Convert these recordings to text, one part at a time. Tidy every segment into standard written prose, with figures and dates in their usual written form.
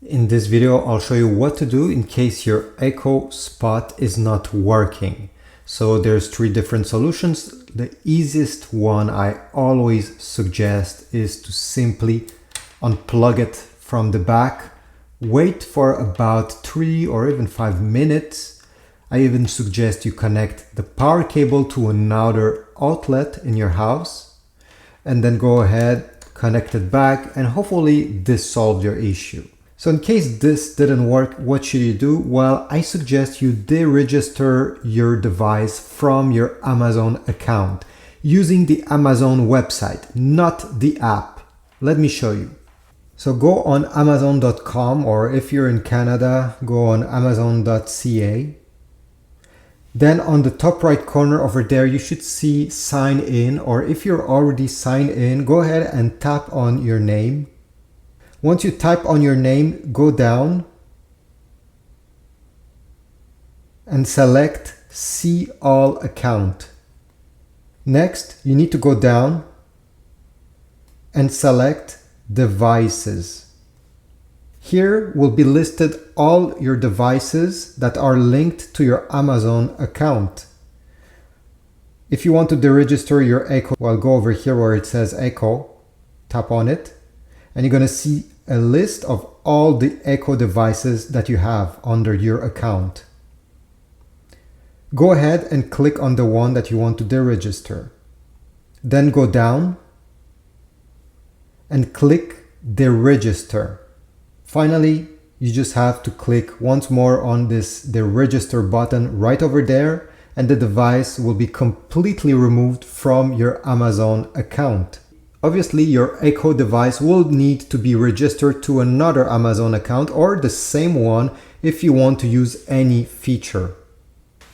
In this video, I'll show you what to do in case your Echo Spot is not working. So there's three different solutions. The easiest one I always suggest is to simply unplug it from the back, wait for about 3 or even 5 minutes. I even suggest you connect the power cable to another outlet in your house and then go ahead, connect it back, and hopefully this solved your issue. So in case this didn't work, what should you do? Well, I suggest you deregister your device from your Amazon account using the Amazon website, not the app. Let me show you. So go on Amazon.com, or if you're in Canada, go on Amazon.ca. Then on the top right corner over there, you should see sign in, or if you're already signed in, go ahead and tap on your name. Once you type on your name, go down and select See All Account. Next, you need to go down and select Devices. Here will be listed all your devices that are linked to your Amazon account. If you want to deregister your Echo, well, go over here where it says Echo, tap on it, and you're going to see a list of all the Echo devices that you have under your account. Go ahead and click on the one that you want to deregister. Then go down and click Deregister. Finally, you just have to click once more on this Deregister button right over there, and the device will be completely removed from your Amazon account. Obviously, your Echo device will need to be registered to another Amazon account or the same one if you want to use any feature.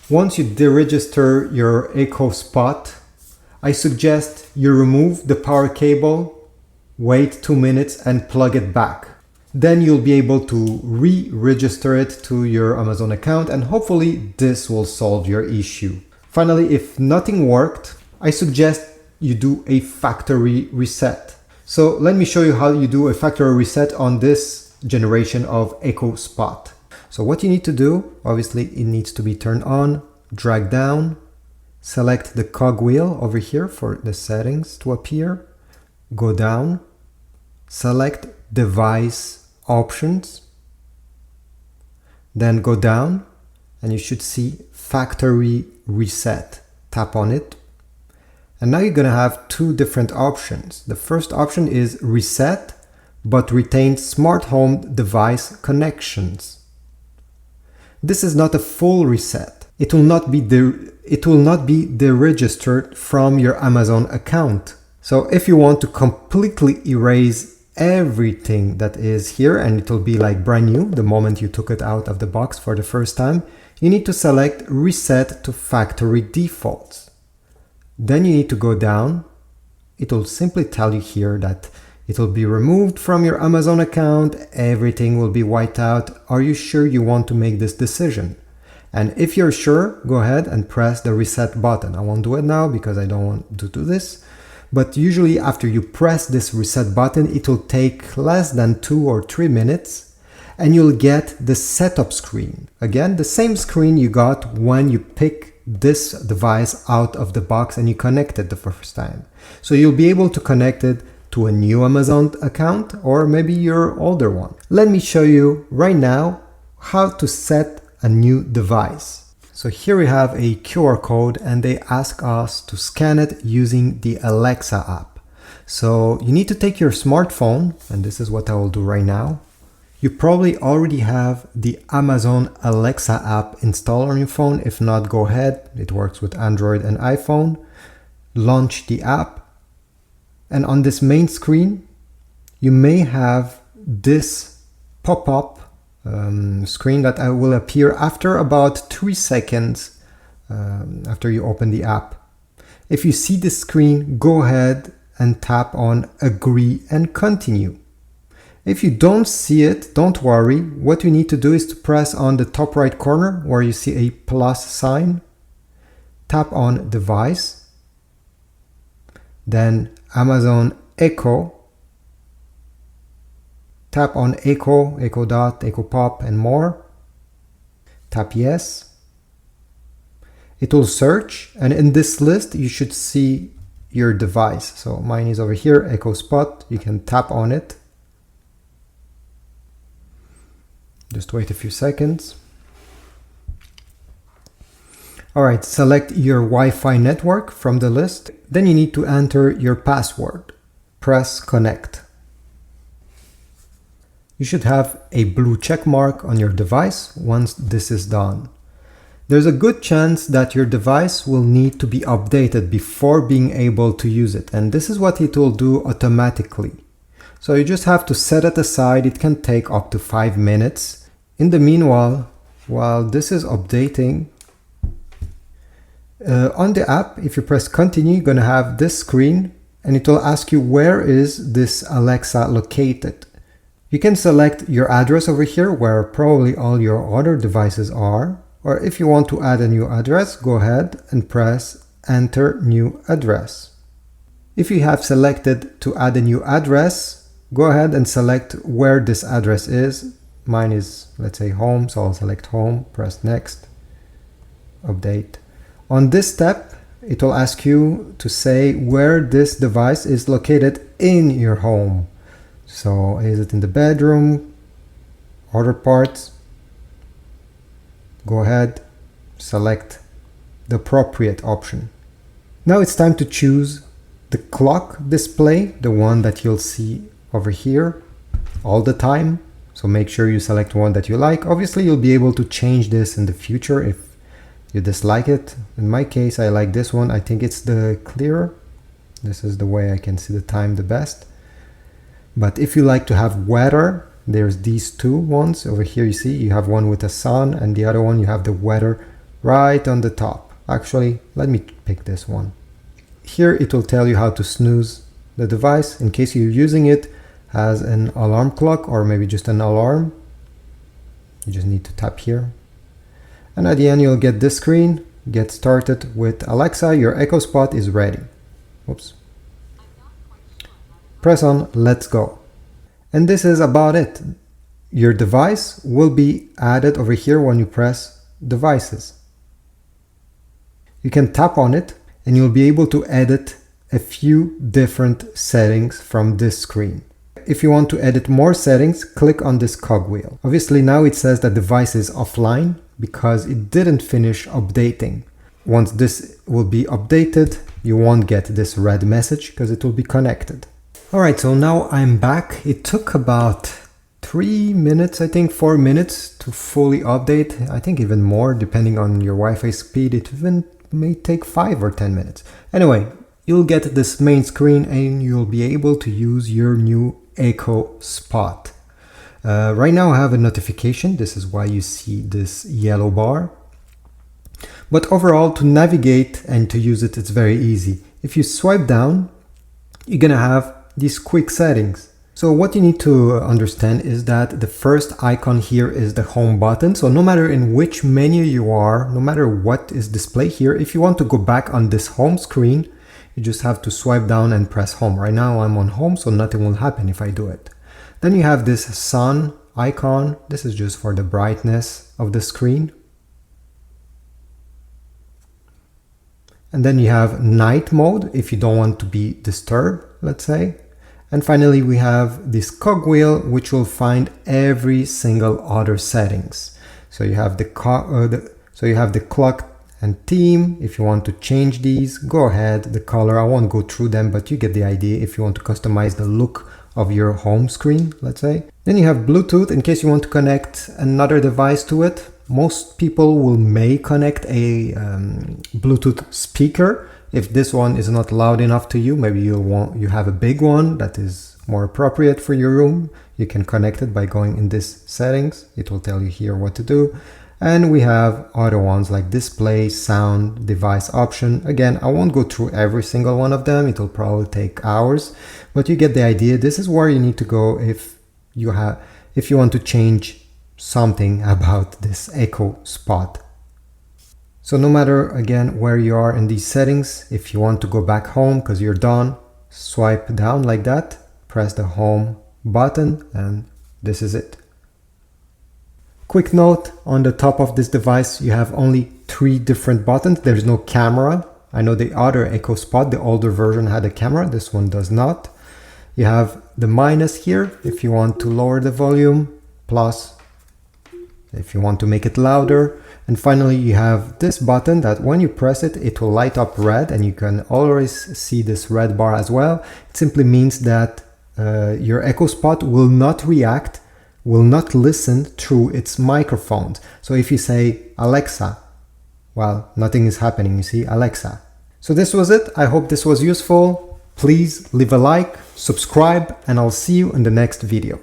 Once you deregister your Echo Spot, I suggest you remove the power cable, wait 2 minutes and plug it back. Then you'll be able to re-register it to your Amazon account, and hopefully this will solve your issue. Finally, if nothing worked, I suggest you do a factory reset. So let me show you how you do a factory reset on this generation of Echo Spot. So what you need to do, obviously it needs to be turned on, drag down, select the cogwheel over here for the settings to appear, go down, select device options, then go down and you should see factory reset. Tap on it. And now you're going to have two different options. The first option is reset, but retain smart home device connections. This is not a full reset. It will not be deregistered from your Amazon account. So if you want to completely erase everything that is here, and it will be like brand new the moment you took it out of the box for the first time, you need to select reset to factory defaults. Then you need to go down. It will simply tell you here that it will be removed from your Amazon account. Everything will be wiped out. Are you sure you want to make this decision? And if you're sure, go ahead and press the reset button. I won't do it now because I don't want to do this. But usually after you press this reset button, it will take less than 2 or 3 minutes and you'll get the setup screen. Again, the same screen you got when you pick this device out of the box and you connect it the first time. So you'll be able to connect it to a new Amazon account or maybe your older one. Let me show you right now how to set a new device. So here we have a QR code and they ask us to scan it using the Alexa app. So you need to take your smartphone, and this is what I will do right now. You probably already have the Amazon Alexa app installed on your phone. If not, go ahead. It works with Android and iPhone. Launch the app. And on this main screen, you may have this pop-up screen that will appear after about 3 seconds after you open the app. If you see this screen, go ahead and tap on Agree and Continue. If you don't see it, don't worry. What you need to do is to press on the top right corner where you see a plus sign. Tap on Device, then Amazon Echo, Tap on Echo, Echo Dot, Echo Pop, and more. Tap yes. It will search, and in this list you should see your device. So mine is over here, Echo Spot. You can tap on it. Just wait a few seconds. Alright, select your Wi-Fi network from the list. Then you need to enter your password. Press connect. You should have a blue check mark on your device once this is done. There's a good chance that your device will need to be updated before being able to use it, and this is what it will do automatically. So you just have to set it aside. It can take up to 5 minutes. In the meanwhile, while this is updating, on the app, if you press continue, you're going to have this screen and it will ask you where is this Alexa located. You can select your address over here where probably all your other devices are. Or if you want to add a new address, go ahead and press enter new address. If you have selected to add a new address, go ahead and select where this address is. Mine is, let's say, home, so I'll select home, press next, update. On this step, it will ask you to say where this device is located in your home. So is it in the bedroom, other parts? Go ahead, select the appropriate option. Now it's time to choose the clock display, the one that you'll see over here all the time. So make sure you select one that you like. Obviously, you'll be able to change this in the future if you dislike it. In my case, I like this one. I think it's the clearer. This is the way I can see the time the best. But if you like to have weather, there's these two ones over here. You see, you have one with the sun and the other one you have the weather right on the top. Actually, let me pick this one. Here it will tell you how to snooze the device in case you're using it as an alarm clock or maybe just an alarm. You just need to tap here. And at the end you'll get this screen. Get started with Alexa. Your Echo Spot is ready. Oops. Press on let's go. And this is about it. Your device will be added over here when you press devices. You can tap on it and you'll be able to edit a few different settings from this screen. If you want to edit more settings, click on this cogwheel. Obviously now it says that device is offline because it didn't finish updating. Once this will be updated, you won't get this red message because it will be connected. Alright, so now I'm back. It took about 3 minutes, I think 4 minutes to fully update. I think even more depending on your Wi-Fi speed. It even may take 5 or 10 minutes. Anyway, you'll get this main screen and you'll be able to use your new Echo Spot. Right now I have a notification. This is why you see this yellow bar. But overall, to navigate and to use it, it's very easy. If you swipe down, you're gonna have these quick settings. So what you need to understand is that the first icon here is the home button. So no matter in which menu you are, no matter what is displayed here, if you want to go back on this home screen, you just have to swipe down and press home. Right now I'm on home, so nothing will happen if I do it. Then you have this sun icon. This is just for the brightness of the screen. And then you have night mode if you don't want to be disturbed, let's say. And finally, we have this cogwheel, which will find every single other settings. So you have the clock and theme. If you want to change these, go ahead. The color, I won't go through them, but you get the idea. If you want to customize the look of your home screen, let's say. Then you have Bluetooth in case you want to connect another device to it. Most people may connect a Bluetooth speaker. If this one is not loud enough to you, maybe you have a big one that is more appropriate for your room. You can connect it by going in this settings. It will tell you here what to do. And we have other ones like display, sound, device option. Again, I won't go through every single one of them. It will probably take hours, but you get the idea. This is where you need to go if you want to change something about this Echo Spot. So no matter, again, where you are in these settings, if you want to go back home because you're done, swipe down like that, press the home button and This is it. Quick note, on the top of this device you have only 3 different buttons. There's no camera. I know the other Echo Spot, the older version, had a camera. This one does not. You have the minus here if you want to lower the volume, plus if you want to make it louder. And finally you have this button that when you press it, it will light up red, and you can always see this red bar as well. It simply means that your Echo Spot will not react, will not listen through its microphones. So if you say Alexa, well, nothing is happening, you see, Alexa. So this was it. I hope this was useful. Please leave a like, subscribe, and I'll see you in the next video.